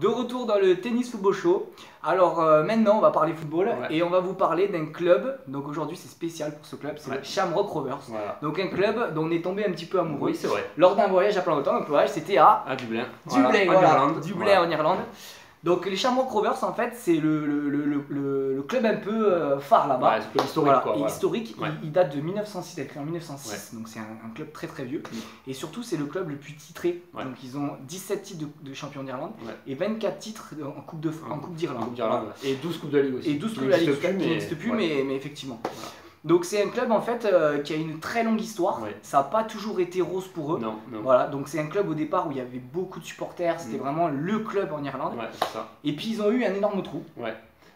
De retour dans le Tennis Football Show. Alors maintenant on va parler football et on va vous parler d'un club. Donc aujourd'hui c'est spécial pour ce club, c'est le Shamrock Rovers. Donc un club dont on est tombé un petit peu amoureux. Oui, c'est vrai. Lors d'un voyage à Plan-de-Temps. Donc le voyage c'était à Dublin. Dublin en Irlande. Donc les Shamrock Rovers en fait c'est le club un peu phare là-bas. Ouais, c'est le historique quoi. Et historique, il date de 1906, il a été créé en 1906, donc c'est un club très très vieux. Et surtout c'est le club le plus titré, donc ils ont 17 titres de champion d'Irlande et 24 titres en Coupe d'Irlande. Et 12 Coupes de la Ligue aussi. Et 12 Coupes de la Ligue qui n'existent plus mais effectivement. Voilà. Donc c'est un club en fait qui a une très longue histoire, ça n'a pas toujours été rose pour eux. Non. Voilà, donc c'est un club au départ où il y avait beaucoup de supporters, c'était vraiment le club en Irlande. Et puis ils ont eu un énorme trou.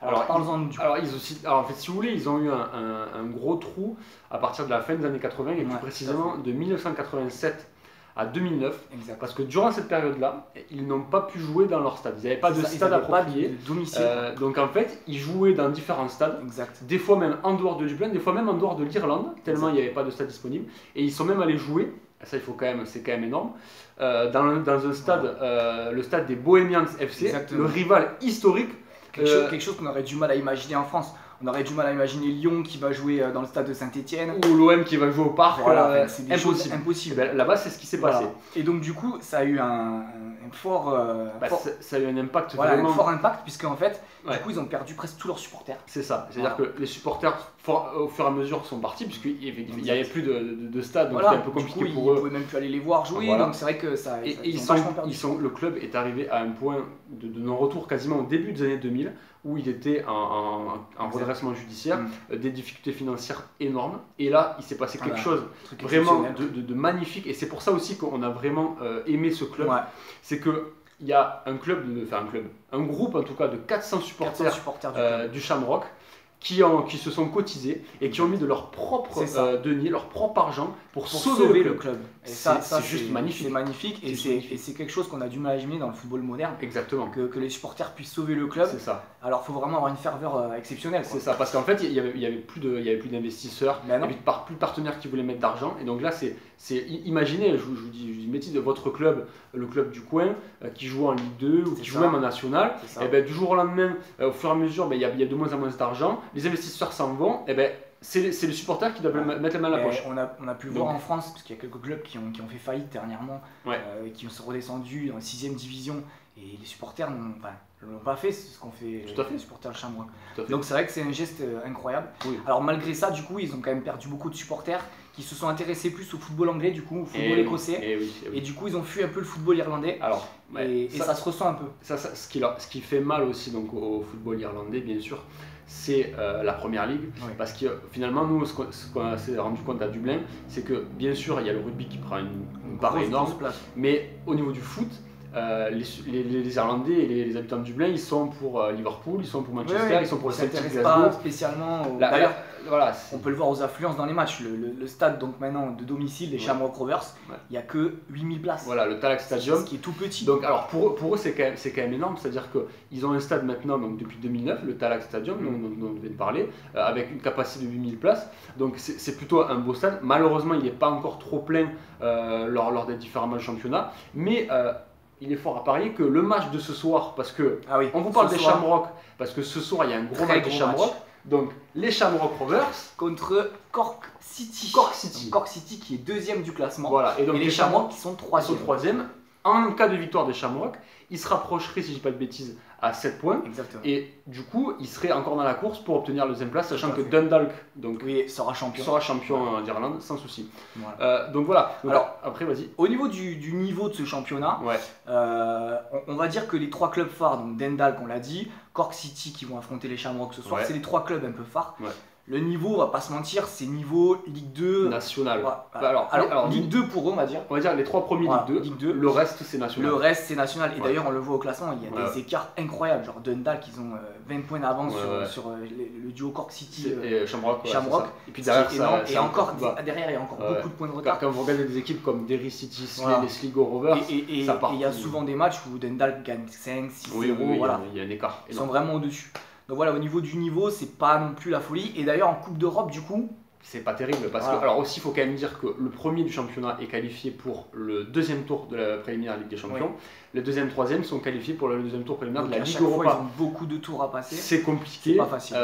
Alors parlons-en du coup. Alors en fait si vous voulez, ils ont eu un gros trou à partir de la fin des années 80 et plus précisément de 1987 à 2009, parce que durant cette période-là, ils n'ont pas pu jouer dans leur stade. Ils n'avaient pas de stade approprié. Pas de domicile. Donc en fait, ils jouaient dans différents stades, des fois même en dehors de Dublin, des fois même en dehors de l'Irlande, tellement il n'y avait pas de stade disponible. Et ils sont même allés jouer, ça c'est quand même énorme, dans un stade, le stade des Bohemians FC, le rival historique. Quelque chose qu'on aurait du mal à imaginer en France. On aurait du mal à imaginer Lyon qui va jouer dans le stade de Saint-Etienne. Ou l'OM qui va jouer au parc. Voilà, c'est impossible. Là-bas, c'est ce qui s'est passé. Et donc, du coup, ça a eu un fort. Ça a eu un impact vraiment. Un fort impact, puisque en fait, du coup, ils ont perdu presque tous leurs supporters. C'est ça. C'est-à-dire que les supporters, au fur et à mesure, sont partis, puisqu'il n'y avait plus de stade, donc c'était un peu compliqué pour eux. Ils ne pouvaient même plus aller les voir jouer, donc c'est vrai que ça. Le club est arrivé à un point de non-retour quasiment au début des années 2000. Où il était en redressement judiciaire, des difficultés financières énormes. Et là, il s'est passé quelque chose vraiment de magnifique. Et c'est pour ça aussi qu'on a vraiment aimé ce club. C'est qu'il y a un groupe en tout cas de 400 supporters du Shamrock qui se sont cotisés et qui ont mis de leur propre denier, leur propre argent pour sauver le club. Et ça c'est juste magnifique. C'est magnifique et c'est quelque chose qu'on a du mal à imaginer dans le football moderne. Exactement. Que les supporters puissent sauver le club. C'est ça. Alors il faut vraiment avoir une ferveur exceptionnelle. C'est ça, parce qu'en fait il y avait plus d'investisseurs, il n'y avait plus de partenaires qui voulaient mettre d'argent. Et donc là imaginez, je vous dis une bêtise, de votre club, le club du coin, qui joue en Ligue 2 ou qui joue même en National. Et ben, du jour au lendemain, au fur et à mesure, il y a de moins en moins d'argent. Les investisseurs s'en vont, et ben, c'est les supporters qui doivent mettre la main à la poche. On a pu voir en France, parce qu'il y a quelques clubs qui ont fait faillite dernièrement, qui sont redescendus dans la 6ème division, et les supporters l'ont pas fait, c'est ce qu'on fait les supporters de Shamrock. Donc c'est vrai que c'est un geste incroyable. Alors malgré ça, du coup, ils ont quand même perdu beaucoup de supporters qui se sont intéressés plus au football anglais, du coup, au football écossais. Et du coup, ils ont fui un peu le football irlandais. Alors, et ça se ressent un peu. Ce qui fait mal aussi donc, au football irlandais, bien sûr, c'est la première ligue. Parce que finalement, nous, ce qu'on s'est rendu compte à Dublin, c'est que bien sûr, il y a le rugby qui prend une part énorme. Mais au niveau du foot, les Irlandais et les habitants de Dublin, ils sont pour Liverpool, ils sont pour Manchester, ils sont pour le Celtic Glasgow. Pas spécialement. D'ailleurs, on peut le voir aux affluences dans les matchs. Le stade donc maintenant de domicile des Shamrock Rovers, il n'y a que 8000 places. Voilà, le Tallaght Stadium. Ce qui est tout petit. Donc alors pour eux c'est quand même énorme, c'est-à-dire qu'ils ont un stade maintenant donc depuis 2009, le Tallaght Stadium dont on vient de parler, avec une capacité de 8000 places. Donc c'est plutôt un beau stade. Malheureusement, il n'est pas encore trop plein lors des différents matchs de championnat, mais il est fort à parier que le match de ce soir, parce que on vous parle des Shamrock, parce que ce soir il y a un gros match des Shamrock. Donc les Shamrock Rovers contre Cork City. Cork City qui est 2ème du classement. Voilà. Et donc les Shamrock qui sont 3ème. En cas de victoire des Shamrock, ils se rapprocheraient, si je ne dis pas de bêtises, à 7 points. Exactement. Et du coup, ils seraient encore dans la course pour obtenir la 2ème place, sachant que Dundalk sera champion d'Irlande sans souci. Voilà. Donc voilà. Alors après, vas-y. Au niveau du niveau de ce championnat, on va dire que les 3 clubs phares, donc Dundalk, on l'a dit, Cork City qui vont affronter les Shamrock ce soir, c'est les 3 clubs un peu phares. Le niveau, on va pas se mentir, c'est niveau Ligue 2 national. Alors, Ligue 2 pour eux, on va dire. On va dire les 3 premiers Ligue 2. Le reste c'est national. Le reste c'est national. Et d'ailleurs, on le voit au classement, il y a des écarts incroyables. Genre Dundalk, ils ont 20 points d'avance sur le duo Cork City et Shamrock. Et puis derrière, derrière, il y a encore beaucoup de points de retard. Quand vous regardez des équipes comme Derry City, les Sligo Rovers, ça part. Et il y a souvent des matchs où Dundalk gagne 5, 6, 0. Il y a un écart. Ils sont vraiment au-dessus. Donc voilà, au niveau du niveau, c'est pas non plus la folie. Et d'ailleurs, en Coupe d'Europe, du coup, c'est pas terrible parce que, alors aussi, il faut quand même dire que le premier du championnat est qualifié pour le deuxième tour de la préliminaire Ligue des Champions. Les deuxième, troisième sont qualifiés pour le deuxième tour préliminaire de la Ligue Europa. Ils ont beaucoup de tours à passer. C'est compliqué. C'est pas facile.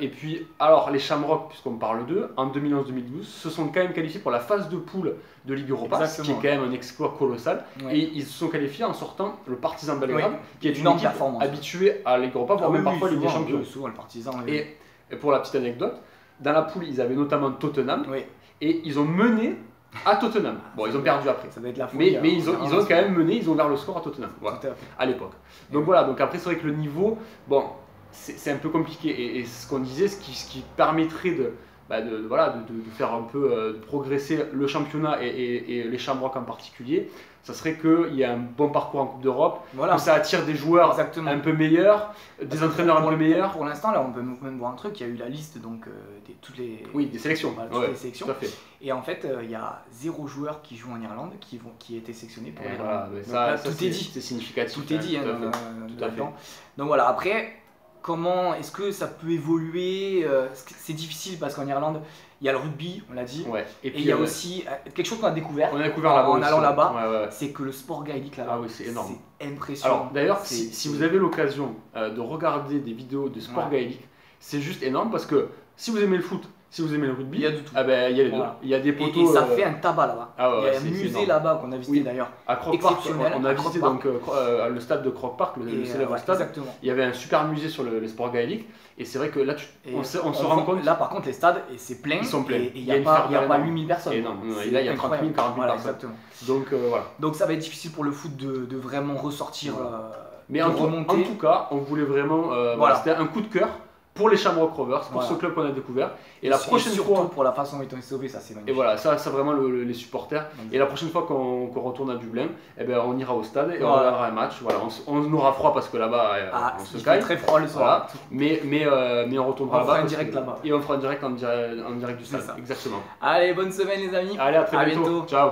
Et puis, alors les Shamrock, puisqu'on parle d'eux, en 2011-2012, se sont quand même qualifiés pour la phase de poule de Ligue Europa, ce qui est quand même un exploit colossal. Et ils se sont qualifiés en sortant le Partizan Belgrade, qui est une équipe habituée à Ligue Europa, voire même parfois Ligue des Champions. Souvent le Partizan. Et pour la petite anecdote, dans la poule, ils avaient notamment Tottenham, et ils ont mené à Tottenham. Bon, ils ont perdu après. Ça va être la folie, mais ils ont quand même mené, ils ont ouvert le score à Tottenham, voilà, à l'époque. Donc voilà, donc après c'est vrai que le niveau, bon, c'est un peu compliqué. Et ce qu'on disait, ce qui permettrait de faire un peu de progresser le championnat et les Shamrock en particulier, ça serait qu'il y ait un bon parcours en Coupe d'Europe, que ça attire des joueurs un peu meilleurs, des entraîneurs un peu meilleurs. Pour l'instant, là, on peut même voir un truc, il y a eu la liste donc, des sélections. Toutes les sélections. Tout à fait. Et en fait, il y a 0 joueur qui joue en Irlande qui a été sélectionné pour l'Irlande. Voilà, tout est dit. C'est significatif. Tout est dit. Tout à fait. Donc voilà, après, comment est-ce que ça peut évoluer? C'est difficile parce qu'en Irlande, il y a le rugby, on l'a dit, et puis il y a aussi quelque chose qu'on a découvert, en allant là-bas, c'est que le sport gaélique là-bas, c'est énorme. C'est impressionnant. Alors d'ailleurs, si vous avez l'occasion de regarder des vidéos de sport gaélique, c'est juste énorme parce que si vous aimez le foot, si vous aimez le rugby, il y a du tout. Il y a les deux. Il y a des poteaux. Et ça fait un tabac là-bas. Il y a un musée là-bas qu'on a visité d'ailleurs. À Croke Park, on a visité donc le stade de Croke Park, le célèbre stade. Exactement. Il y avait un super musée sur les sports gaéliques. Et c'est vrai que là, on se rend compte. Là, par contre, les stades, c'est plein. Ils sont pleins. Et il n'y a pas 8000 personnes. Et non, là, il y a 30 000, 40 000 personnes. Exactement. Donc voilà. Donc ça va être difficile pour le foot de vraiment ressortir. Mais en tout cas, on voulait vraiment. C'était un coup de cœur pour les Shamrock Rovers, pour ce club qu'on a découvert. Et la prochaine fois, pour la façon dont ils ont été sauvés, ça c'est magnifique. Et voilà, ça vraiment les supporters. Et la prochaine fois qu'on retourne à Dublin, on ira au stade et on regardera un match. Voilà, on aura froid parce que là-bas on se caille. Il fait très froid le soir. Mais on retournera là-bas. On fera un direct là-bas. Et on fera un direct en direct du stade. Exactement. Allez, bonne semaine les amis. Allez, à très bientôt. Ciao.